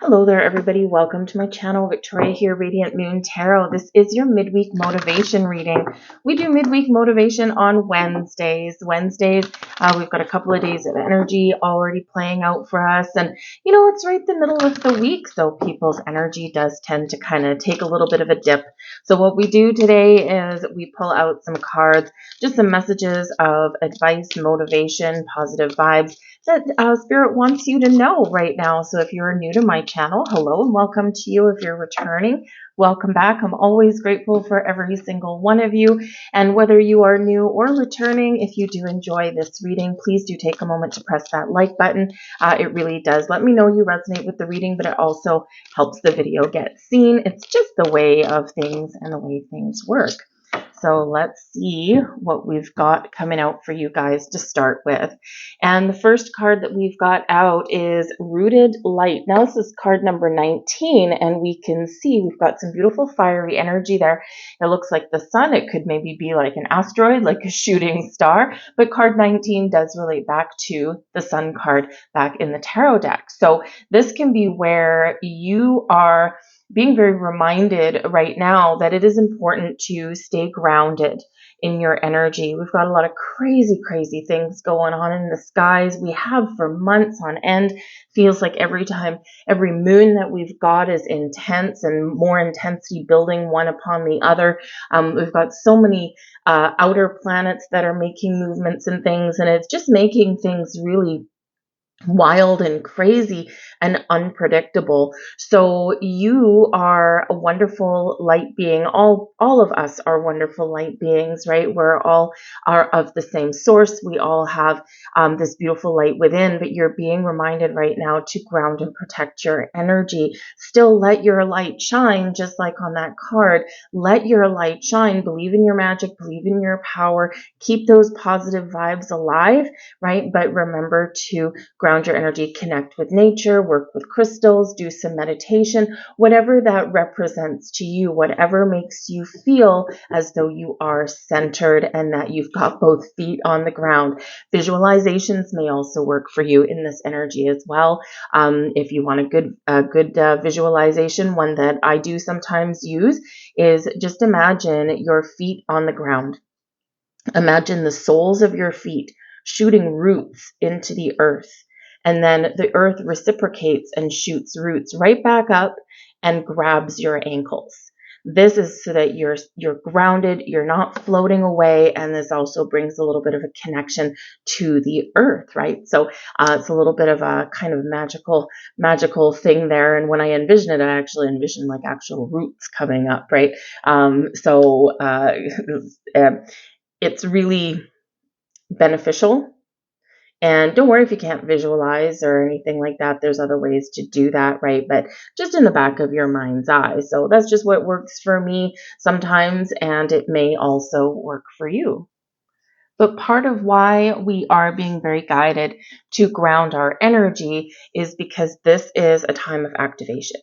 Hello there, everybody. Welcome to my channel. Victoria here, Radiant Moon Tarot. This is your midweek motivation reading. We do midweek motivation on Wednesdays. We've got a couple of days of energy already playing out for us. And, it's right the middle of the week, so people's energy does tend to kind of take a little bit of a dip. So what we do today is we pull out some cards, just some messages of advice, motivation, positive vibes that Spirit wants you to know right now. So if you're new to my channel, hello and welcome to you. If you're returning, welcome back. I'm always grateful for every single one of you. And whether you are new or returning, if you do enjoy this reading, please do take a moment to press that like button. It really does let me know you resonate with the reading, but it also helps the video get seen. It's just the way of things and the way things work. So let's see what we've got coming out for you guys to start with. And the first card that we've got out is Rooted Light. Now this is card number 19, and we can see we've got some beautiful fiery energy there. It looks like the sun. It could maybe be like an asteroid, like a shooting star, but card 19 does relate back to the sun card back in the tarot deck. So this can be where you are being very reminded right now that it is important to stay grounded in your energy. We've got a lot of crazy, crazy things going on in the skies. We have for months on end. Feels like every moon that we've got is intense and more intensity building one upon the other. We've got so many outer planets that are making movements and things, and it's just making things really wild and crazy and unpredictable. So you are a wonderful light being. All of us are wonderful light beings, right? We're all are of the same source. We all have this beautiful light within, but you're being reminded right now to ground and protect your energy. Still let your light shine, just like on that card. Let your light shine. Believe in your magic, believe in your power, keep those positive vibes alive, right? But remember to ground your energy, connect with nature, work with crystals, do some meditation, whatever that represents to you, whatever makes you feel as though you are centered and that you've got both feet on the ground. Visualizations may also work for you in this energy as well. If you want a good visualization, one that I do sometimes use is just imagine your feet on the ground. Imagine the soles of your feet shooting roots into the earth. And then the earth reciprocates and shoots roots right back up and grabs your ankles. This is so that you're grounded, you're not floating away, and this also brings a little bit of a connection to the earth, right? So it's a little bit of a kind of magical thing there. And when I envision it, I actually envision like actual roots coming up, right? It's really beneficial. And don't worry if you can't visualize or anything like that. There's other ways to do that, right? But just in the back of your mind's eye. So that's just what works for me sometimes, and it may also work for you. But part of why we are being very guided to ground our energy is because this is a time of activation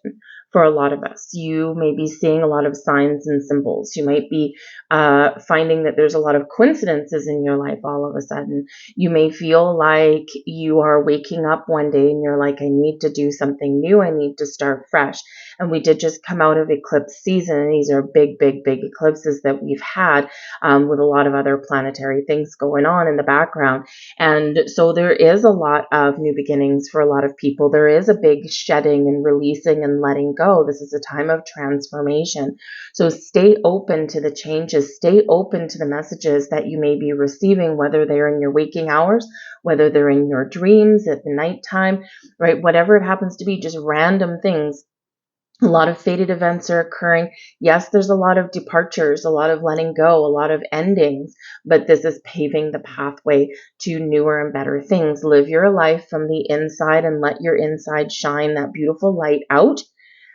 for a lot of us. You may be seeing a lot of signs and symbols. You might be finding that there's a lot of coincidences in your life all of a sudden. You may feel like you are waking up one day and you're like, I need to do something new. I need to start fresh. And we did just come out of eclipse season. And these are big, big, big eclipses that we've had with a lot of other planetary things going on in the background. And so there is a lot of new beginnings for a lot of people. There is a big shedding and releasing and letting go. This is a time of transformation. So stay open to the changes. Stay open to the messages that you may be receiving, whether they're in your waking hours, whether they're in your dreams at the nighttime, right? Whatever it happens to be, just random things. A lot of fated events are occurring. Yes, there's a lot of departures, a lot of letting go, a lot of endings, but this is paving the pathway to newer and better things. Live your life from the inside and let your inside shine that beautiful light out,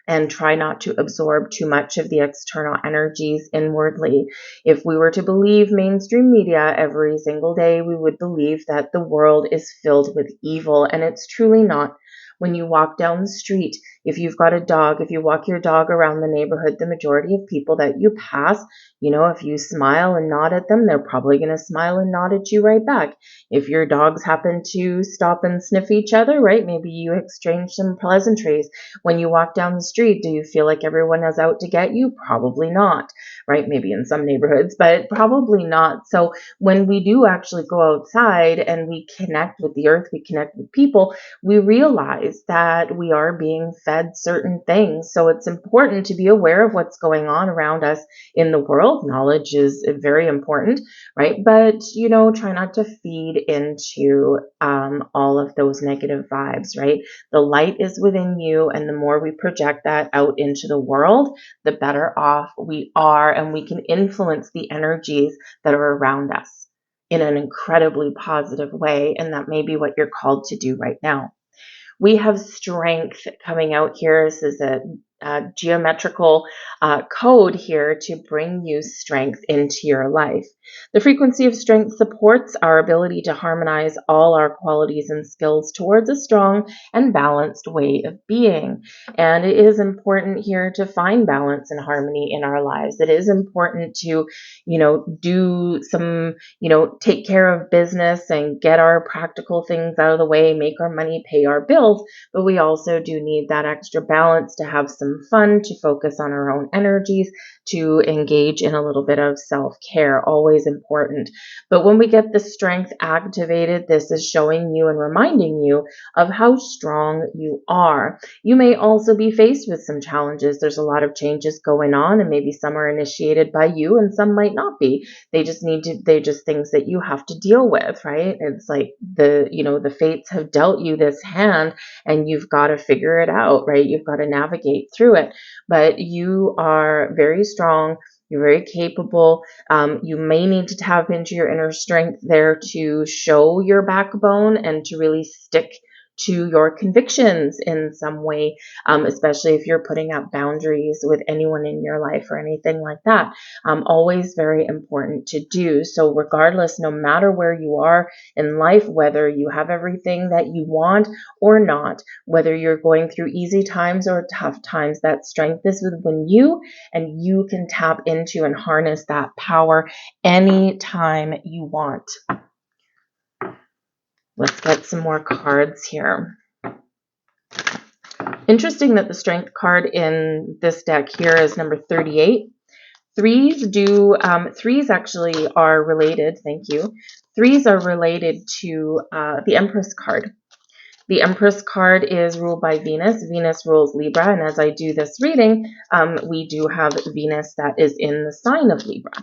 and try not to absorb too much of the external energies inwardly. If we were to believe mainstream media every single day, we would believe that the world is filled with evil, and it's truly not. When you walk down the street, If you've got a dog, if you walk your dog around the neighborhood, the majority of people that you pass, you know, if you smile and nod at them, they're probably going to smile and nod at you right back. If your dogs happen to stop and sniff each other, right, maybe you exchange some pleasantries. When you walk down the street, do you feel like everyone is out to get you? Probably not, right? Maybe in some neighborhoods, but probably not. So when we do actually go outside and we connect with the earth, we connect with people, we realize that we are being fed certain things. So it's important to be aware of what's going on around us in the world. Knowledge is very important, right? But, you know, try not to feed into all of those negative vibes, right? The light is within you, and the more we project that out into the world, the better off we are, and we can influence the energies that are around us in an incredibly positive way. And that may be what you're called to do right now. We have strength coming out here. This is a geometrical code here to bring you strength into your life. The frequency of strength supports our ability to harmonize all our qualities and skills towards a strong and balanced way of being. And it is important here to find balance and harmony in our lives. It is important to, you know, do some, you know, take care of business and get our practical things out of the way, make our money, pay our bills. But we also do need that extra balance to have some fun, to focus on our own energies, to engage in a little bit of self-care, always important. But when we get the strength activated, this is showing you and reminding you of how strong you are. You may also be faced with some challenges. There's a lot of changes going on, and maybe some are initiated by you and some might not be. They're just things that you have to deal with, right? It's like the fates have dealt you this hand and you've got to figure it out, right? You've got to navigate through it. But you are very strong. You're very capable. You may need to tap into your inner strength there to show your backbone and to really stick to your convictions in some way, especially if you're putting up boundaries with anyone in your life or anything like that. Always very important to do. So regardless, no matter where you are in life, whether you have everything that you want or not, whether you're going through easy times or tough times, that strength is within you, and you can tap into and harness that power anytime you want. Let's get some more cards here. Interesting that the strength card in this deck here is number 38. Threes actually are related. Thank you. Threes are related to the Empress card. The Empress card is ruled by Venus. Venus rules Libra, and as I do this reading, we do have Venus that is in the sign of Libra.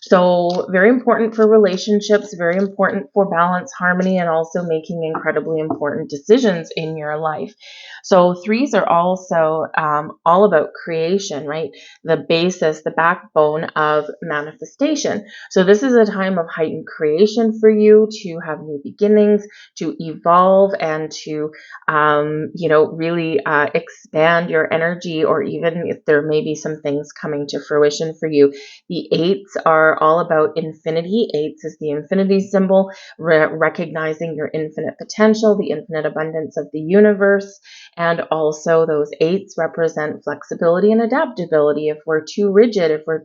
So very important for relationships, very important for balance, harmony, and also making incredibly important decisions in your life. So threes are also all about creation, right? The basis, the backbone of manifestation. So this is a time of heightened creation for you to have new beginnings, to evolve, and to, really expand your energy, or even if there may be some things coming to fruition for you. The eights are all about infinity. Eights is the infinity symbol, recognizing your infinite potential, the infinite abundance of the universe. And also those eights represent flexibility and adaptability. If we're too rigid, if we're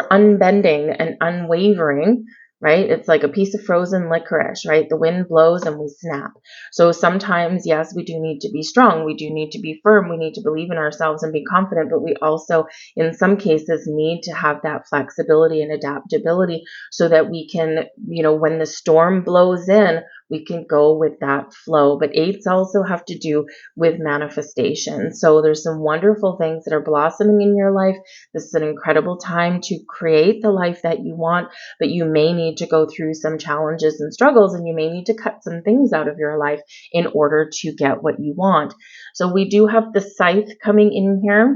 unbending and unwavering, right? It's like a piece of frozen licorice, right? The wind blows and we snap. So sometimes, yes, we do need to be strong. We do need to be firm. We need to believe in ourselves and be confident, but we also, in some cases, need to have that flexibility and adaptability so that we can, when the storm blows in, we can go with that flow. But eights also have to do with manifestation. So there's some wonderful things that are blossoming in your life. This is an incredible time to create the life that you want, but you may need to go through some challenges and struggles, and you may need to cut some things out of your life in order to get what you want. So we do have the scythe coming in here.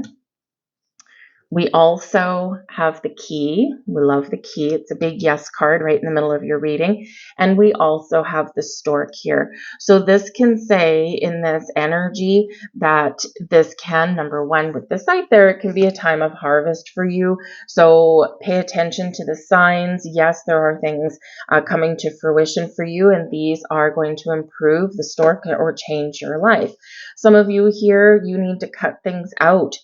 We also have the key. We love the key. It's a big yes card right in the middle of your reading. And we also have the stork here. So this can say in this energy that this can, number one, with the site there, it can be a time of harvest for you. So pay attention to the signs. Yes, there are things coming to fruition for you, and these are going to improve the stork or change your life. Some of you here, you need to cut things out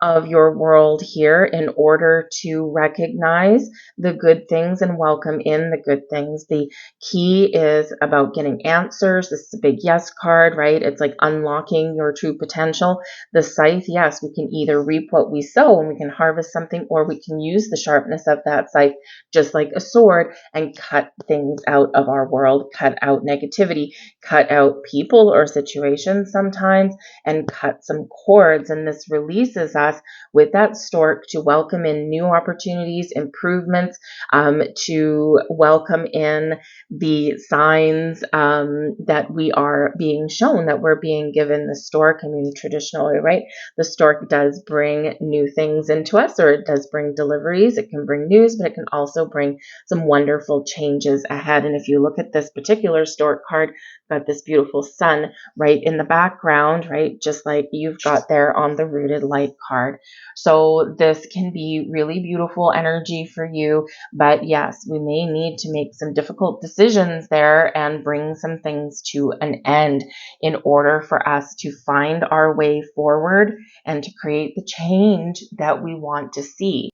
of your world here in order to recognize the good things and welcome in the good things. The key is about getting answers. This is a big yes card, right? It's like unlocking your true potential. The scythe, yes, we can either reap what we sow and we can harvest something, or we can use the sharpness of that scythe just like a sword and cut things out of our world, cut out negativity, cut out people or situations sometimes, and cut some cords. And this releases us with that stork to welcome in new opportunities, improvements, to welcome in the signs that we are being shown, that we're being given. The stork, I mean, traditionally, right? The stork does bring new things into us, or it does bring deliveries. It can bring news, but it can also bring some wonderful changes ahead. And if you look at this particular stork card, got this beautiful sun right in the background, right? Just like you've got there on the rooted light card. So this can be really beautiful energy for you. But yes, we may need to make some difficult decisions there and bring some things to an end in order for us to find our way forward and to create the change that we want to see.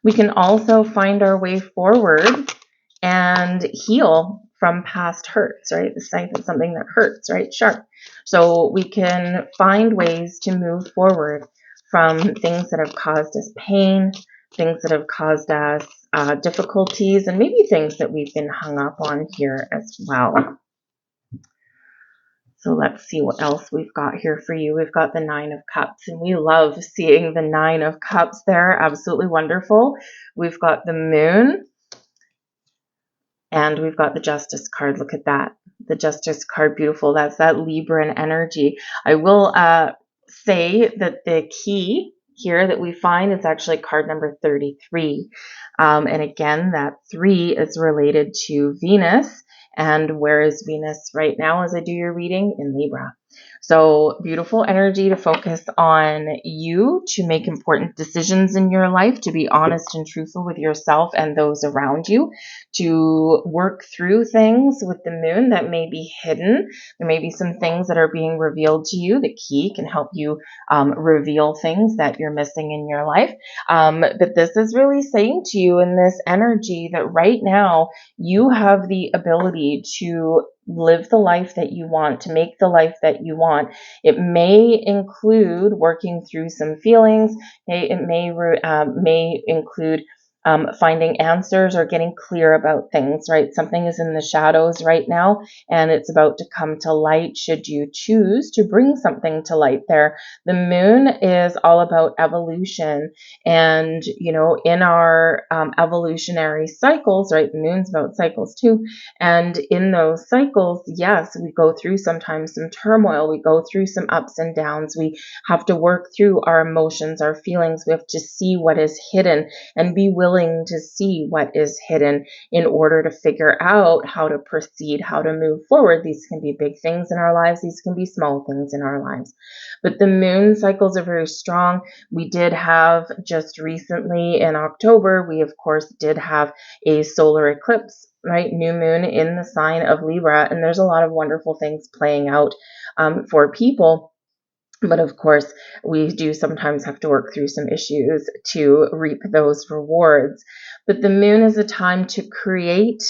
We can also find our way forward and heal from past hurts, right? The scythe is something that hurts, right? Sharp. So we can find ways to move forward from things that have caused us pain, things that have caused us difficulties, and maybe things that we've been hung up on here as well. So let's see what else we've got here for you. We've got the 9 of Cups, and we love seeing the 9 of Cups there. Absolutely wonderful. We've got the Moon, and we've got the Justice card. Look at that. The Justice card, beautiful. That's that Libran energy. I will say that the key here that we find is actually card number 33. And again, that 3 is related to Venus. And where is Venus right now as I do your reading? In Libra. So beautiful energy to focus on you, to make important decisions in your life, to be honest and truthful with yourself and those around you, to work through things with the Moon that may be hidden. There may be some things that are being revealed to you. The key can help you reveal things that you're missing in your life. But this is really saying to you in this energy that right now you have the ability to live the life that you want, to make the life that you want. It may include working through some feelings. It may include finding answers or getting clear about things, right? Something is in the shadows right now and it's about to come to light should you choose to bring something to light there. The Moon is all about evolution, and in our evolutionary cycles, right? The Moon's about cycles too. And in those cycles, yes, we go through sometimes some turmoil. We go through some ups and downs. We have to work through our emotions, our feelings. We have to see what is hidden and be willing to see what is hidden in order to figure out how to proceed, how to move forward. These can be big things in our lives. These can be small things in our lives. But the Moon cycles are very strong. We did have just recently in October, we of course did have a solar eclipse, right? New moon in the sign of Libra. And there's a lot of wonderful things playing out for people. But of course, we do sometimes have to work through some issues to reap those rewards. But the Moon is a time to create.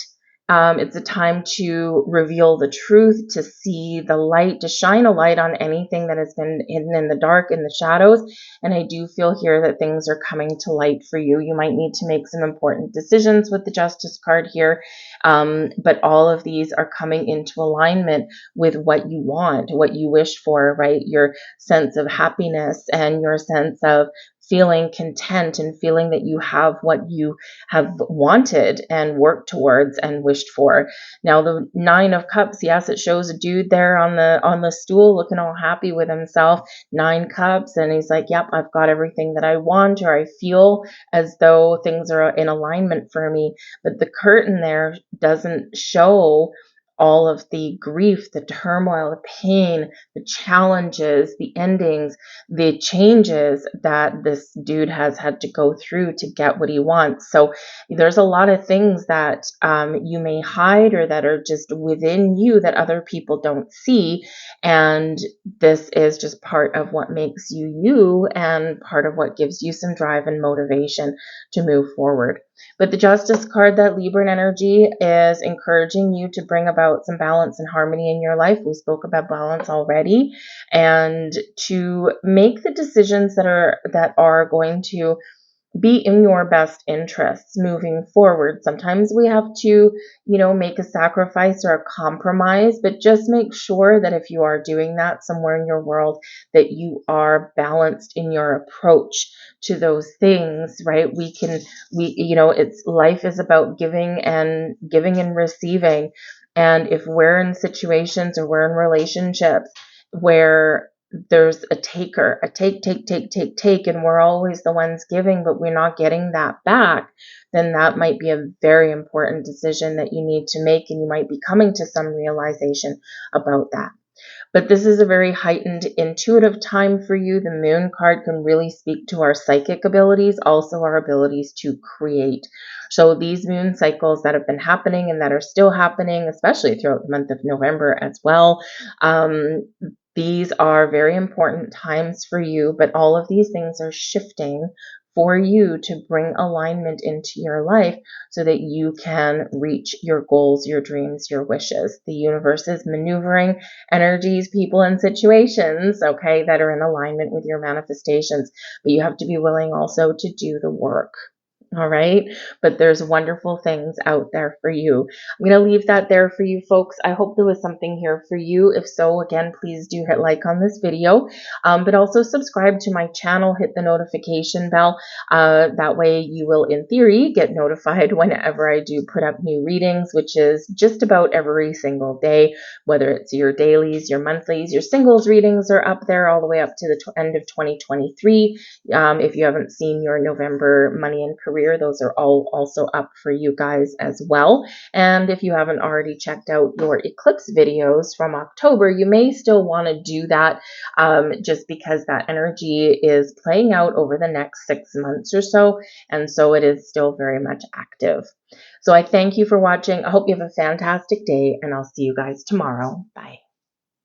It's a time to reveal the truth, to see the light, to shine a light on anything that has been hidden in the dark, in the shadows. And I do feel here that things are coming to light for you. You might need to make some important decisions with the Justice card here. But all of these are coming into alignment with what you want, what you wish for, right? Your sense of happiness and your sense of feeling content and feeling that you have what you have wanted and worked towards and wished for. Now the Nine of Cups, yes, it shows a dude there on the stool looking all happy with himself. 9 cups, and he's like, yep, I've got everything that I want, or I feel as though things are in alignment for me. But the curtain there doesn't show all of the grief, the turmoil, the pain, the challenges, the endings, the changes that this dude has had to go through to get what he wants. So there's a lot of things that you may hide or that are just within you that other people don't see. And this is just part of what makes you you and part of what gives you some drive and motivation to move forward. But the Justice card, that Libran energy, is encouraging you to bring about some balance and harmony in your life. We spoke about balance already, and to make the decisions that are going to be in your best interests moving forward. Sometimes we have to, make a sacrifice or a compromise, but just make sure that if you are doing that somewhere in your world, that you are balanced in your approach to those things, right? It's life is about giving and receiving. And if we're in situations or we're in relationships where there's a taker, a take, and we're always the ones giving, but we're not getting that back, then that might be a very important decision that you need to make, and you might be coming to some realization about that. But this is a very heightened intuitive time for you. The Moon card can really speak to our psychic abilities, also our abilities to create. So these moon cycles that have been happening and that are still happening, especially throughout the month of November as well, these are very important times for you, but all of these things are shifting for you to bring alignment into your life so that you can reach your goals, your dreams, your wishes. The universe is maneuvering energies, people, and situations, okay, that are in alignment with your manifestations, but you have to be willing also to do the work. All right. But there's wonderful things out there for you. I'm going to leave that there for you folks. I hope there was something here for you. If so, again, please do hit like on this video, but also subscribe to my channel, hit the notification bell. That way you will, in theory, get notified whenever I do put up new readings, which is just about every single day, whether it's your dailies, your monthlies, your singles readings are up there all the way up to the end of 2023. If you haven't seen your November money and career, those are all also up for you guys as well. And if you haven't already checked out your eclipse videos from October, you may still want to do that just because that energy is playing out over the next 6 months or so. And so it is still very much active. So I thank you for watching. I hope you have a fantastic day, and I'll see you guys tomorrow. Bye.